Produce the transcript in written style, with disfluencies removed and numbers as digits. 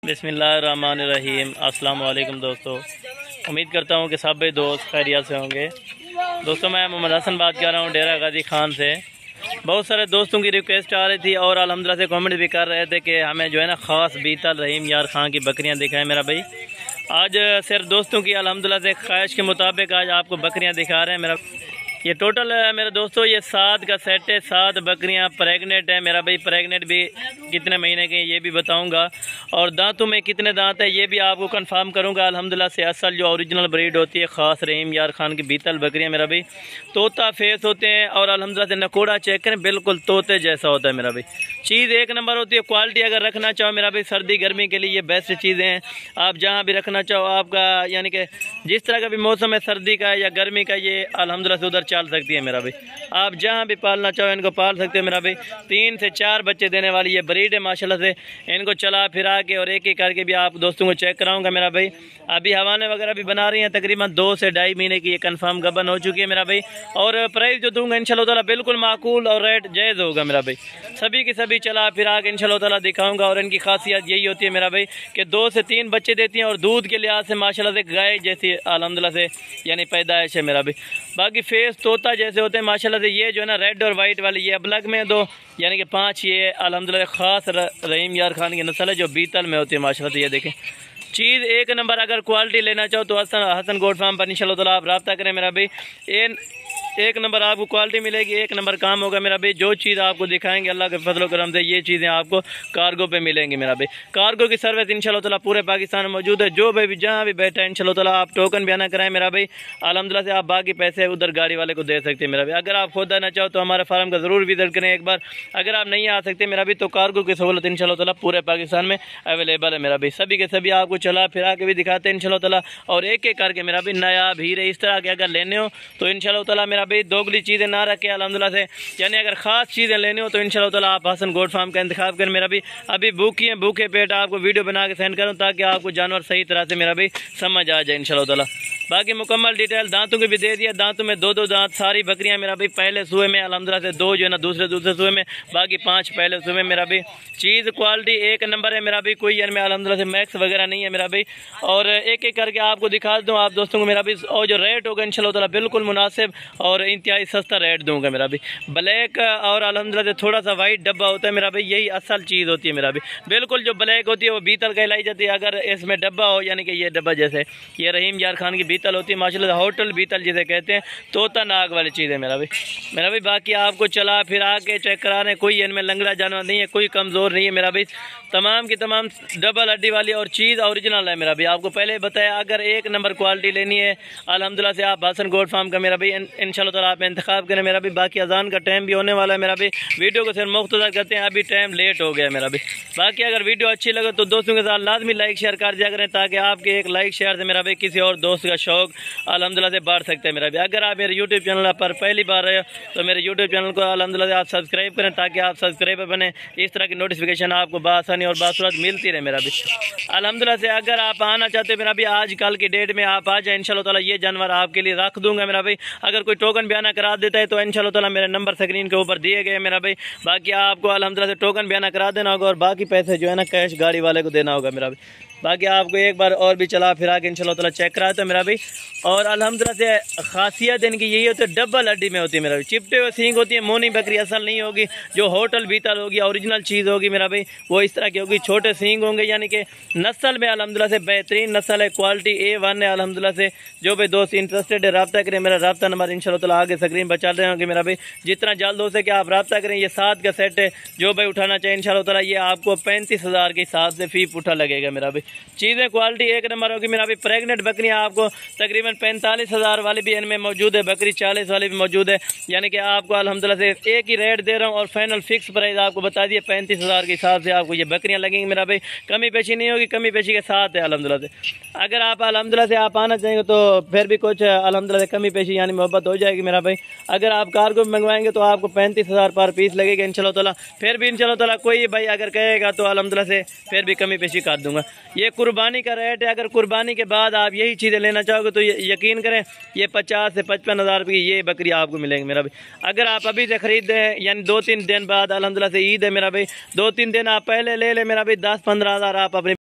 बिस्मिल्लाहिर्रहमानिर्रहीम। अस्सलाम वालेकुम दोस्तों, उम्मीद करता हूँ कि सब दोस्त खैरियत से होंगे। दोस्तों, मैं मोहम्मद हसन बात कर रहा हूँ डेरा गाजी खान से। बहुत सारे दोस्तों की रिक्वेस्ट आ रही थी और अल्हम्दुलिल्लाह से कमेंट भी कर रहे थे कि हमें जो है ना ख़ास बीतल रहीम यार खान की बकरियाँ दिखाएं मेरा भाई। आज सिर्फ दोस्तों की अल्हम्दुलिल्लाह से ख्वाहिश के मुताबिक आज आपको बकरियाँ दिखा रहे हैं मेरा। ये टोटल मेरे दोस्तों ये 7 का सेट है। 7 बकरियां प्रेग्नेंट है मेरा भाई। प्रेग्नेंट भी कितने महीने के ये भी बताऊंगा, और दांतों में कितने दांत है ये भी आपको कंफर्म करूंगा। अल्हम्दुलिल्लाह से असल जो ओरिजिनल ब्रीड होती है ख़ास रहीम यार खान की बीतल बकरियां मेरा भाई। तोता फेस होते हैं और अल्हम्दुलिल्लाह से नकोड़ा चेक करें बिल्कुल तोते जैसा होता है मेरा भाई। चीज़ एक नंबर होती है। क्वालिटी अगर रखना चाहो मेरा भाई सर्दी गर्मी के लिए ये बेस्ट चीज़ें हैं। आप जहाँ भी रखना चाहो आपका यानी कि जिस तरह का भी मौसम है सर्दी का या गर्मी का, ये अल्हम्दुलिल्लाह से उधर चल सकती है मेरा भाई। आप जहाँ भी पालना चाहो इनको पाल सकते हो मेरा भाई। 3 से 4 बच्चे देने वाली ये ब्रीड है माशाल्लाह से। इनको चला फिरा के और एक एक करके भी आप दोस्तों को चेक कराऊंगा मेरा भाई। अभी हवाने वगैरह भी बना रही हैं, तकरीबन 2 से 2.5 महीने की ये कंफर्म गबन हो चुकी है मेरा भाई। और प्राइस जो दूंगा इंशाल्लाह ताला बिल्कुल माकूल और रेट जायज़ होगा मेरा भाई। सभी की सभी चला फिरा के इंशाल्लाह ताला दिखाऊंगा। और इनकी खासियत यही होती है मेरा भाई कि 2 से 3 बच्चे देती हैं और दूध के लिहाज से माशाल्लाह से गाय जैसी अल्हम्दुलिल्लाह से यानी पैदाइश है मेरा भाई। बाकी फेस तोता जैसे होते हैं माशाल्लाह से। ये जो है ना रेड और वाइट वाली ये अबलग में 2 यानी कि 5 ये अल्हम्दुलिल्लाह ख़ास रहीम यार खान की नस्ल है जो बीतल में होती है माशाल्लाह से। ये देखें चीज़ एक नंबर। अगर क्वालिटी लेना चाहो तो हसन गोट फार्म पर इंशाल्लाह ताला आप रब्ता करें मेरा भाई। एक नंबर आपको क्वालिटी मिलेगी, एक नंबर काम होगा मेरा भाई। जो चीज़ आपको दिखाएंगे अल्लाह के फजल करम से ये चीज़ें आपको कार्गो पे मिलेंगी मेरा भाई। कार्गो की सर्विस इंशाल्लाह ताला पूरे पाकिस्तान में मौजूद है। जो भाई भी जहाँ भी बैठा है इंशाल्लाह ताला आप टोकन भी आना कराएं मेरा भाई। अल्हम्दुलिल्लाह से आप बाकी पैसे उधर गाड़ी वाले को दे सकते हैं मेरा भाई। अगर आप खुद आना चाहो तो हमारे फार्म का ज़रूर विजिट करें एक बार। अगर आप नहीं आ सकते मेरा भाई तो कार्गो की सहूलत इंशाल्लाह ताला पूरे पाकिस्तान में अवेलेबल है मेरा भाई। सभी के सभी आपको चला फिरा के भी दिखाते हैं इंशाल्लाह ताला। और एक एक करके मेरा भाई नायाब हीरे इस तरह के अगर लेने हो तो इंशाल्लाह ताला मेरा भाई दोगली चीज़ें ना रखे अल्हम्दुलिल्लाह से। यानी अगर ख़ास चीज़ें लेनी हो तो इंशाल्लाह ताला आप हसन गोट फार्म का इंतखाब करें मेरा भाई। अभी भूखे पेट आपको वीडियो बना के सेंड करूँ ताकि आपको जानवर सही तरह से मेरा भाई समझ आ जाए इंशाल्लाह ताला। बाकी मुकम्मल डिटेल दांतों के भी दे दिया। दांतों में 2-2 दांत सारी बकरियां मेरा भाई। पहले सुए में अल्हम्दुलिल्लाह से 2 जो है ना दूसरे सुए में, बाकी 5 पहले सुए में मेरा भाई। चीज़ क्वालिटी एक नंबर है मेरा भाई। कोई यार में अल्हम्दुलिल्लाह से मैक्स वगैरह नहीं है मेरा भाई। और एक एक करके आपको दिखा दूँ आप दोस्तों को मेरा भाई। और जो रेट होगा इंशाल्लाह ताला बिल्कुल मुनासिब और इंतहाई सस्ता रेट दूंगा मेरा भाई। ब्लैक और अल्हम्दुलिल्लाह से थोड़ा सा वाइट डब्बा होता है मेरा भाई, यही असल चीज़ होती है मेरा भाई। बिल्कुल जो ब्लैक होती है वो बीतल कहलाई जाती है। अगर इसमें डब्बा हो यानी कि ये डब्बा जैसे ये रहीम यार खान की बीतल होती है माशाल्लाह। होटल बीतल जिसे कहते हैं, तोता नाग वाली चीज़ है मेरा भाई। बाकी आपको चला फिरा के चेक करा रहे हैं। कोई इनमें लंगड़ा जानवर नहीं है, कोई कमज़ोर नहीं है मेरा भाई। तमाम की तमाम डबल हड्डी वाली और चीज़ ओरिजिनल है मेरा भाई। आपको पहले बताया अगर एक नंबर क्वालिटी लेनी है अल्हम्दुलिल्लाह से आप हसन गोट फार्म का मेरा भाई इंशाल्लाह ताला आप इंतखाब करें मेरा भाई। बाकी अजान का टाइम भी होने वाला है मेरा भाई। वीडियो को सिर्फ मुख्तसर करते हैं, अभी टाइम लेट हो गया मेरा भाई। बाकी अगर वीडियो अच्छी लगे तो दोस्तों के साथ लाजमी लाइक शेयर कर दिया करें ताकि आपके एक लाइक शेयर से मेरा भाई किसी और दोस्त का शौक अल्हम्दुलिल्लाह से बढ़ सकते हैं मेरा भाई। अगर आप मेरे यूट्यूब चैनल पर पहली बार रहे हो तो मेरे यूट्यूब चैनल को अल्हम्दुलिल्लाह से आप सब्सक्राइब करें ताकि आप सब्सक्राइबर बने। इस तरह की नोटिफिकेशन आपको बासानी और बासुरत मिलती रहे मेरा भाई अल्हम्दुलिल्लाह से। अगर आप आना चाहते हैं मेरा भाई आज कल की डेट में आप आ जाए इंशाल्लाह ताला। ये जानवर आपके लिए रख दूंगा मेरा भाई। अगर कोई टोकन भी आना करा देता है तो इंशाल्लाह ताला मेरे नंबर स्क्रीन के ऊपर दिए गए मेरा भाई। बाकी आपको अल्हम्दुलिल्लाह से टोकन भी आना करा देना होगा और बाकी पैसे जो है ना कैश गाड़ी वाले को देना होगा मेरा भाई। बाकी आपको एक बार और भी चला फिरा के इंशाल्लाह ताला चेक करा तो मेरा भाई। और अल्हम्दुलिल्लाह से खासियत इनकी यही होती है डबल हड्डी में होती है मेरा भाई। चिपटे हुए सींग होती है। मोनी बकरी असल नहीं होगी, जो होटल बीतल होगी ओरिजिनल चीज़ होगी मेरा भाई वो इस तरह की होगी। छोटे सींग होंगे यानी कि नस्ल में अल्हम्दुलिल्लाह से बेहतरीन नस्ल है। क्वालिटी A1 है अल्हम्दुलिल्लाह से। जो भाई दोस्त इंटरेस्टेड है रब्ता करें। मेरा रब्ता नंबर इंशाल्लाह ताला आगे स्क्रीन पर चल रहे होंगे मेरा भाई। जितना जल्द हो सके आप रब्ता करें। ये 7 का सेट है। जो भाई उठाना चाहिए इंशाल्लाह ताला ये आपको 35,000 के हिसाब से फी पुठा लगेगा मेरा भाई। चीज़ें क्वालिटी एक नंबर होगी मेरा भाई। प्रेग्नेंट बकरियां आपको तकरीबन 45,000 वाली भी इनमें मौजूद है, बकरी 40 वाली भी मौजूद है। यानी कि आपको अल्हम्दुलिल्लाह से एक ही रेट दे रहा हूँ और फाइनल फिक्स प्राइस आपको बता दिए 35,000 के हिसाब से आपको ये बकरियां लगेंगी मेरा भाई। कमी पेशी नहीं होगी, कमी पेशी के साथ है अल्हम्दुलिल्लाह से। अगर आप अल्हम्दुलिल्लाह से आप आना चाहेंगे तो फिर भी कुछ अल्हम्दुलिल्लाह से कमी पेशी यानी मोहब्बत हो जाएगी मेरा भाई। अगर आप कार्गो में मंगवाएंगे तो आपको 35,000 पर पीस लगेगा इंशाल्लाह ताला। फिर भी इंशाल्लाह ताला कोई भाई अगर कहेगा तो अल्हम्दुलिल्लाह से फिर भी कमी पेशी कर दूंगा। ये कुर्बानी का रेट है। अगर कुर्बानी के बाद आप यही चीज़ें लेना चाहोगे तो यकीन करें ये 50 से 55,000 रुपये की ये बकरी आपको मिलेंगी मेरा भाई। अगर आप अभी से खरीद दें यानी 2-3 दिन बाद अल्हम्दुलिल्लाह से ईद है मेरा भाई, 2-3 दिन आप पहले ले लें मेरा भाई 10-15 हज़ार आप अपनी